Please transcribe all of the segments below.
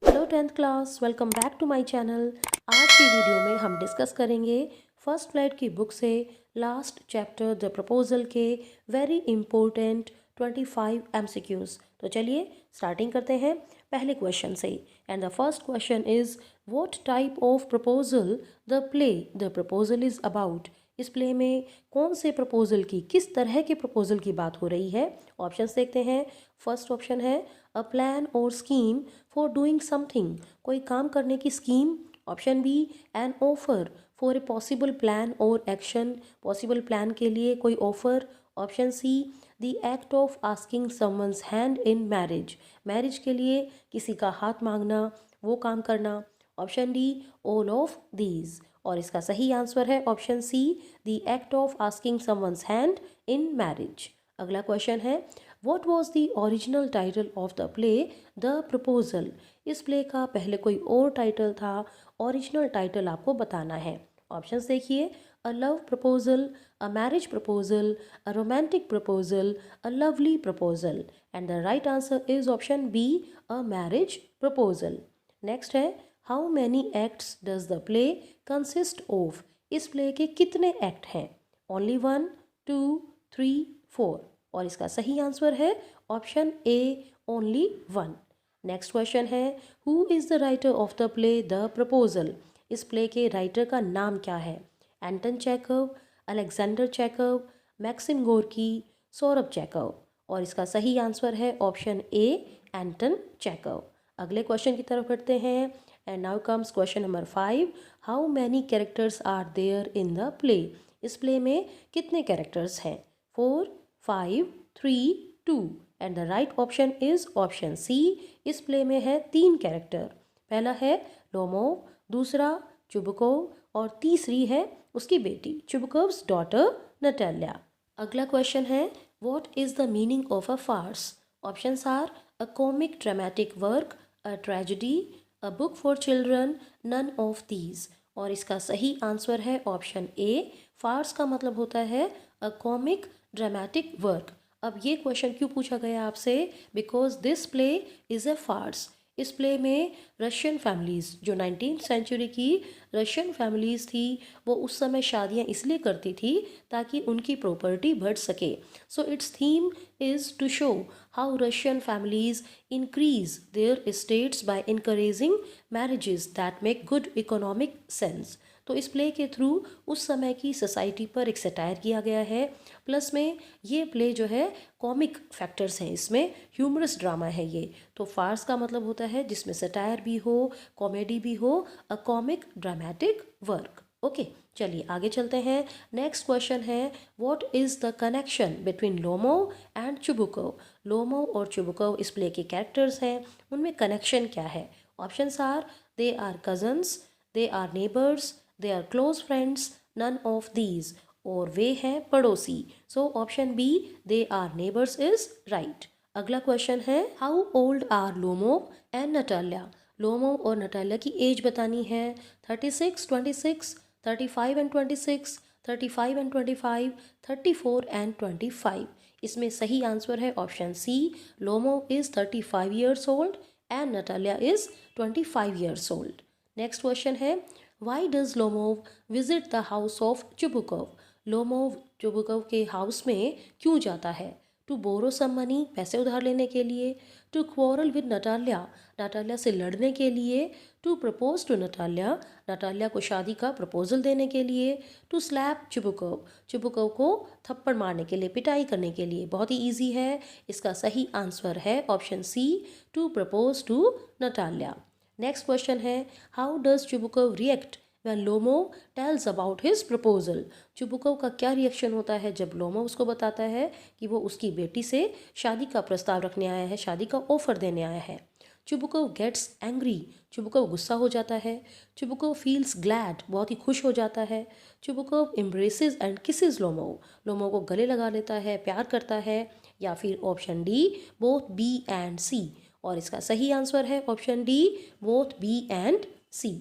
Hello tenth class, welcome back to my channel. आज की video में हम डिस्कस करेंगे फर्स्ट फ्लाइट की बुक से लास्ट चैप्टर द प्रपोजल के वेरी इंपॉर्टेंट 25 एमसीक्यूज। तो चलिए स्टार्टिंग करते हैं पहले क्वेश्चन से। And the first question is what type of proposal the proposal is about. इस प्ले में कौन से प्रपोजल की, किस तरह के प्रपोजल की बात हो रही है। ऑप्शंस देखते हैं। फर्स्ट ऑप्शन है a plan or scheme for doing something, कोई काम करने की स्कीम। Option B an offer for a possible plan or action, possible plan के लिए कोई offer. Option C the act of asking someone's hand in marriage, marriage के लिए किसी का हाथ मांगना, वो काम करना। Option D all of these, और इसका सही आंसर है option C the act of asking someone's hand in marriage. अगला क्वेश्चन है what was the original title of the play the proposal. इस प्ले का पहले कोई और टाइटल था, ओरिजिनल टाइटल आपको बताना है। ऑप्शंस देखिए। A love proposal, a marriage proposal, a romantic proposal, a lovely proposal. And the right answer is option B a marriage proposal. Next है how many acts does the play consist of. इस play के कितने act हैं। Only 1, 2, 3, 4, और इसका सही answer है option A only 1। Next question है who is the writer of the play the proposal. इस प्ले के राइटर का नाम क्या है। Anton Chekhov, Alexander Chekhov, Maxim Gorky, Saurabh Chekhov, और इसका सही आंसर है ऑप्शन ए एंटन चेखव। अगले क्वेश्चन की तरफ बढ़ते हैं। And now comes question number 5। How many characters are there in the play. इस प्ले में कितने कैरेक्टर्स हैं। 4, 5, 3, 2, and the right option is option C. इस प्ले में है 3 कैरेक्टर। पहला है लोमोव, दूसरा चुबकोव, और तीसरी है उसकी बेटी चुबकोव्स डॉटर नटालिया। अगला क्वेश्चन है what is the meaning of a farce. Options are a comic dramatic work, a tragedy, a book for children, none of these, और इसका सही आंसर है ऑप्शन ए। फार्स का मतलब होता है अ कॉमिक ड्रामेटिक वर्क। अब ये क्वेश्चन क्यों पूछा गया आपसे, because this play is a farce. इस प्ले में रशियन फैमिलीज़, जो 19th सेंचुरी की रशियन फैमिलीज़ थी, वो उस समय शादियाँ इसलिए करती थी ताकि उनकी प्रॉपर्टी बढ़ सके। So its theme is to show how Russian families increase their estates by encouraging marriages that make good economic sense। तो इस प्ले के थ्रू उस समय की सोसाइटी पर एक सटायर किया गया है। प्लस में ये प्ले जो है कॉमिक फैक्टर्स हैं, इसमें ह्यूमरस ड्रामा है ये। तो फार्स का मतलब होता है जिसमें सटायर भी हो, कॉमेडी भी हो, a comic dramatic work. Okay, चलिए आगे चलते हैं। नेक्स्ट क्वेश्चन है what is the connection between Lomov and Chubukov. Lomov और चुबुकोव इस प्ले के कैरेक्टर्स हैं, उनमें कनेक्शन क्या है। Options are they are cousins, they are neighbours, they are close friends, none of these, और वे हैं पड़ोसी। So option B they are neighbours is right. अगला क्वेश्चन है how old are Lomov and Natalia. Lomov और Natalia की age बतानी है। 36, 26, 35 एंड 26, 35 एंड 25, 34 एंड 25। इसमें सही आंसर है option C. Lomov is 35 years old and Natalia is 25 years old. Next question है why does Lomov visit the house of Chubukov. Lomov Chubukov के house में क्यों जाता है। टू बोरो सम मनी, पैसे उधार लेने के लिए। To quarrel with Natalia, Natalia से लड़ने के लिए। To propose to Natalia, Natalia को शादी का प्रपोजल देने के लिए। टू स्लैप चुबुकोव, चुबुकोव को थप्पड़ मारने के लिए, पिटाई करने के लिए। बहुत ही ईजी है, इसका सही आंसर है option C to propose to Natalia. Next question है how does Chubukov react when Lomov tells about his proposal. Chubukov का क्या रिएक्शन होता है जब लोमोव उसको बताता है कि वो उसकी बेटी से शादी का प्रस्ताव रखने आया है, शादी का ऑफर देने आया है। चुबुकोव गेट्स एंग्री, चुबुकोव गुस्सा हो जाता है। चुबुकोव फील्स ग्लैड, बहुत ही खुश हो जाता है। Chubukov embraces and kisses Lomov, Lomov को गले लगा लेता है, प्यार करता है। या फिर option D both B and C, और इसका सही आंसर है option D both B and C.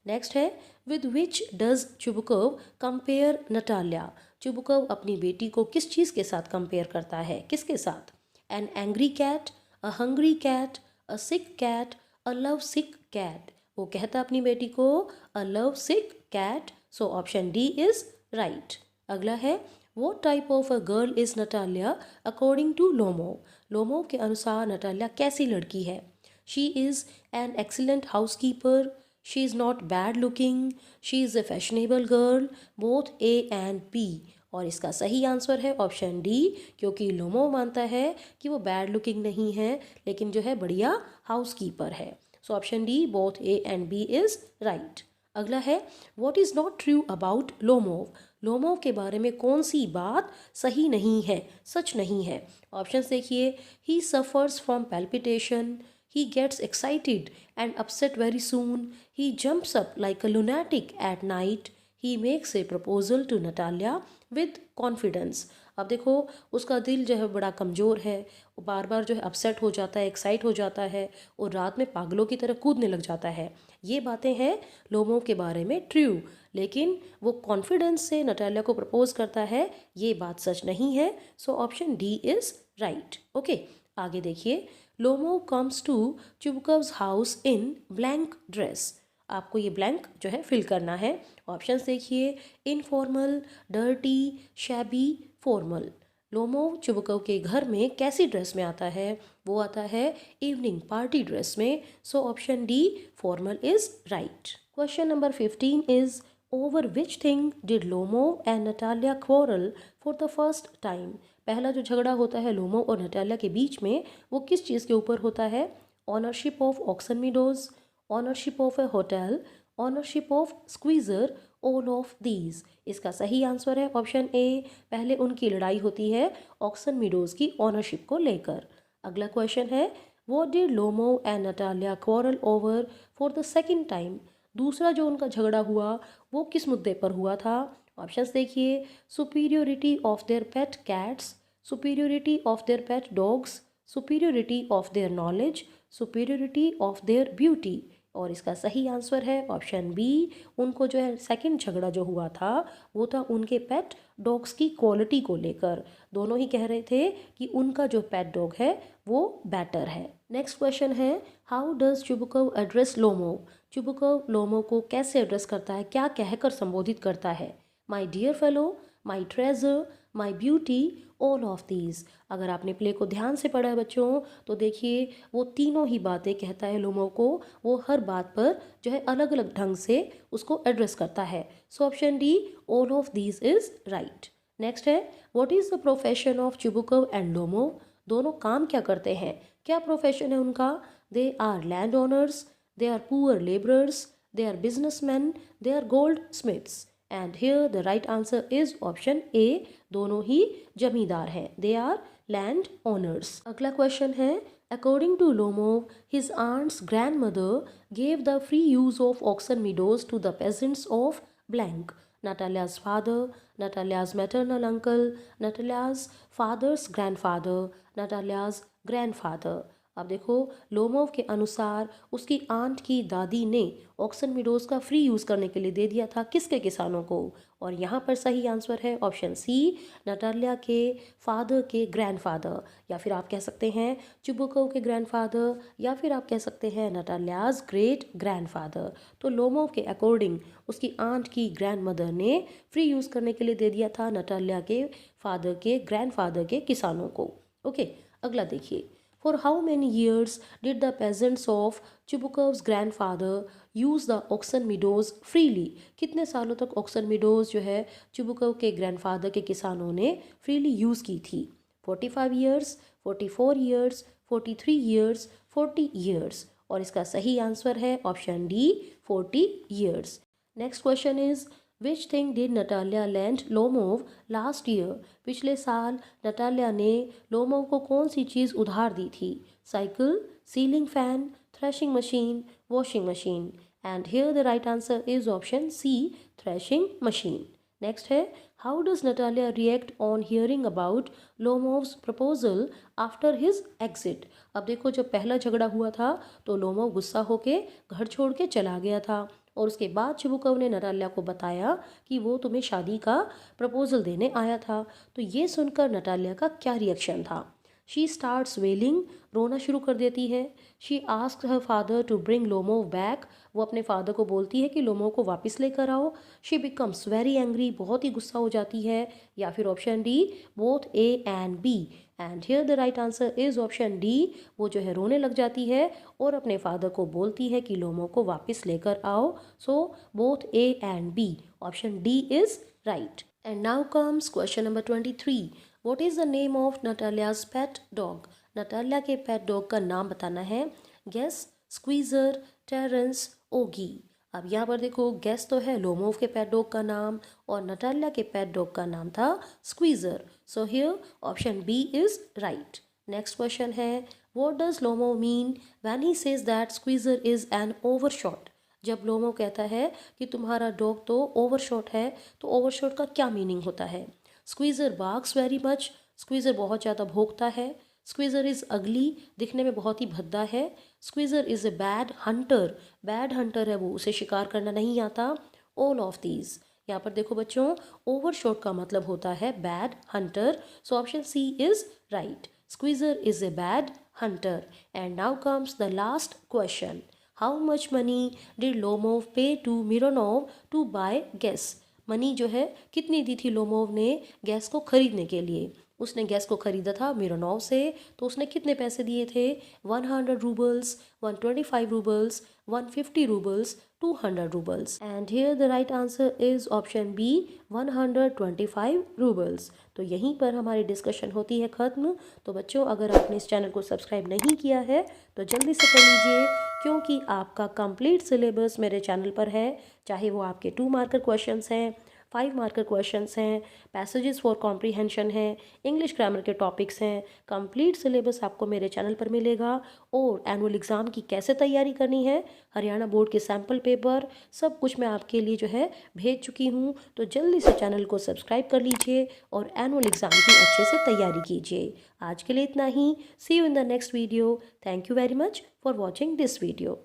Next है with which does Chubukov compare Natalia. Chubukov अपनी बेटी को किस चीज़ के साथ कंपेयर करता है, किसके साथ। An angry cat, a hungry cat, a sick cat, a love sick cat. वो कहता अपनी बेटी को a love sick cat. So option D is right. अगला है what type of a girl is Natalia according to Lomov. Lomov के अनुसार Natalia कैसी लड़की है? She is an excellent housekeeper, she is not bad looking, she is a fashionable girl, both A and B. और इसका सही answer है option D, क्योंकि लोमो मानता है कि वो बैड लुकिंग नहीं है लेकिन जो है बढ़िया हाउस कीपर है। So option D both A and B is right. अगला है what is not true about Lomov. Lomov के बारे में कौन सी बात सही नहीं है, सच नहीं है? ऑप्शन देखिए, ही suffers from palpitation, he gets excited and upset very soon, he jumps up like a lunatic at night, he makes a proposal to Natalia with confidence। अब देखो उसका दिल जो है बड़ा कमज़ोर है, वो बार बार जो है अपसेट हो जाता है, एक्साइट हो जाता है और रात में पागलों की तरह कूदने लग जाता है। ये बातें हैं लोमो के बारे में ट्रू, लेकिन वो कॉन्फिडेंस से नटालिया को प्रपोज करता है, ये बात सच नहीं है। So option D is right. Okay, आगे देखिए, Lomov comes to Chubukov's house in blank dress. आपको ये ब्लैंक जो है फिल करना है। ऑप्शंस देखिए, इनफॉर्मल, डर्टी, शैबी, फॉर्मल। लोमो चुबकव के घर में कैसी ड्रेस में आता है? वो आता है इवनिंग पार्टी ड्रेस में। So option D formal is right. Question number 15 is over which thing did Lomov and Natalia quarrel for the first time. पहला जो झगड़ा होता है लोमो और नटालिया के बीच में, वो किस चीज़ के ऊपर होता है? Ownership of Oxen Meadows, ownership of a hotel, ownership of Squeezer, all of these. इसका सही आंसर है ऑप्शन ए, पहले उनकी लड़ाई होती है ऑक्सन मीडोज की ऑनरशिप को लेकर। अगला क्वेश्चन है what did Lomov and Natalia quarrel over for the second time. दूसरा जो उनका झगड़ा हुआ वो किस मुद्दे पर हुआ था? ऑप्शंस देखिए, superiority of their pet cats, superiority of their pet dogs, superiority of their knowledge, superiority of their beauty. और इसका सही आंसर है ऑप्शन बी, उनको जो है सेकंड झगड़ा जो हुआ था वो था उनके पेट डॉग्स की क्वालिटी को लेकर। दोनों ही कह रहे थे कि उनका जो पेट डॉग है वो बेटर है। नेक्स्ट क्वेश्चन है हाउ डज चुबुकव एड्रेस लोमो। चुबुकव लोमो को कैसे एड्रेस करता है, क्या कहकर संबोधित करता है? My dear fellow, my treasure, my beauty, all of these. अगर आपने प्ले को ध्यान से पढ़ा है बच्चों तो देखिए वो तीनों ही बातें कहता है लोमो को। वो हर बात पर जो है अलग अलग ढंग से उसको एड्रेस करता है। So option D all of these is right. Next है what is the profession of Chubukov and Lomov. दोनों काम क्या करते हैं, क्या प्रोफेशन है उनका? They are landowners, they are poor labourers, they are businessmen, they are goldsmiths। and here the right answer is option A, दोनों ही जमींदार हैं, they are land owners। अगला क्वेश्चन है according to Lomov, his aunt's grandmother gave the free use of oxen meadows to the peasants of blank। Natalia's father, Natalia's maternal uncle, Natalia's father's grandfather, Natalia's grandfather। अब देखो Lomov के अनुसार उसकी aunt की दादी ने oxen meadows का free use करने के लिए दे दिया था किसके किसानों को? और यहाँ पर सही आंसर है ऑप्शन सी, नटालिया के फादर के ग्रैंडफादर, या फिर आप कह सकते हैं चुबुकव के ग्रैंडफादर, या फिर आप कह सकते हैं नटालियाज ग्रेट ग्रैंडफादर। तो लोमोव के अकॉर्डिंग उसकी आंट की ग्रैंड मदर ने फ्री यूज़ करने के लिए दे दिया था नटालिया के फादर के ग्रैंडफादर के किसानों को। ओके, अगला देखिए, For how many years did the peasants of Chubukov's grandfather use the oxen meadows freely? कितने सालों तक ऑक्सन मीडोज जो है चुबुकव के ग्रैंडफादर के किसानों ने फ्रीली यूज़ की थी? 45 years, 44 years, 43 years, 40 years। और इसका सही आंसर है option D 40 years। Next question is which thing did Natalia land Lomov last year. पिछले साल नटालिया ने लोमोव को कौन सी चीज़ उधार दी थी? Cycle, ceiling fan, threshing machine, washing machine. And here the right answer is option C, threshing machine. Next है how does Natalia react on hearing about Lomov's proposal after his exit. अब देखो जब पहला झगड़ा हुआ था तो लोमोव गुस्सा होके घर छोड़ के चला गया था और उसके बाद चुबुकव ने नटालिया को बताया कि वो तुम्हें शादी का प्रपोजल देने आया था। तो ये सुनकर नटालिया का क्या रिएक्शन था? शी स्टार्ट्स वेलिंग, रोना शुरू कर देती है। She asked her father to bring Lomov back, वो अपने फादर को बोलती है कि लोमोव को वापस लेकर आओ। शी बिकम्स वेरी एंग्री, बहुत ही गुस्सा हो जाती है। या फिर option D, both A and B. And here the right answer is option D, वो जो है रोने लग जाती है और अपने फादर को बोलती है कि लोमोव को वापस लेकर आओ। So both A and B, option D is right. And now comes question number 23। What is the name of Natalia's pet dog? Natalia के पेट डॉग का नाम बताना है। Guess, Squeezer, Terence, Oggy. अब यहाँ पर देखो, गेस तो है लोमोव के पेट डॉग का नाम और नटालिया के पेट डॉग का नाम था Squeezer. So here option B is right. Next question है, what does Lomov mean when he says that Squeezer is an overshot? जब लोमोव कहता है कि तुम्हारा डॉग तो ओवरशॉट है, तो ओवरशॉट का क्या मीनिंग होता है? Squeezer barks very much, squeezer बहुत ज़्यादा भौंकता है। स्क्वीजर इज़ अगली, दिखने में बहुत ही भद्दा है। Squeezer is a bad hunter, bad hunter है वो, उसे शिकार करना नहीं आता। All of these. यहाँ पर देखो बच्चों, ओवरशॉट का मतलब होता है bad hunter. So option C is right, Squeezer is a bad hunter. And now comes the last question. How much money did Lomov pay to Mironov to buy Guess? Money जो है कितनी दी थी Lomov ने gas को खरीदने के लिए? उसने गैस को खरीदा था मिरोनोव से, तो उसने कितने पैसे दिए थे? 100 roubles, 125 roubles, 150 roubles, 200 roubles. And here the right answer is option B, 125 roubles. तो यहीं पर हमारी डिस्कशन होती है ख़त्म। तो बच्चों, अगर आपने इस चैनल को सब्सक्राइब नहीं किया है तो जल्दी से कर लीजिए, क्योंकि आपका कंप्लीट सिलेबस मेरे चैनल पर है। चाहे वो आपके 2 मार्कर क्वेश्चंस हैं, 5 मार्कर क्वेश्चंस हैं, पैसेजेस फॉर कॉम्प्रीहेंशन हैं, इंग्लिश ग्रामर के टॉपिक्स हैं, कंप्लीट सिलेबस आपको मेरे चैनल पर मिलेगा। और एनुअल एग्ज़ाम की कैसे तैयारी करनी है, हरियाणा बोर्ड के सैम्पल पेपर, सब कुछ मैं आपके लिए जो है भेज चुकी हूँ। तो जल्दी से चैनल को सब्सक्राइब कर लीजिए और एनुअल एग्ज़ाम की अच्छे से तैयारी कीजिए। आज के लिए इतना ही। See you in the next video. Thank you very much for watching this video.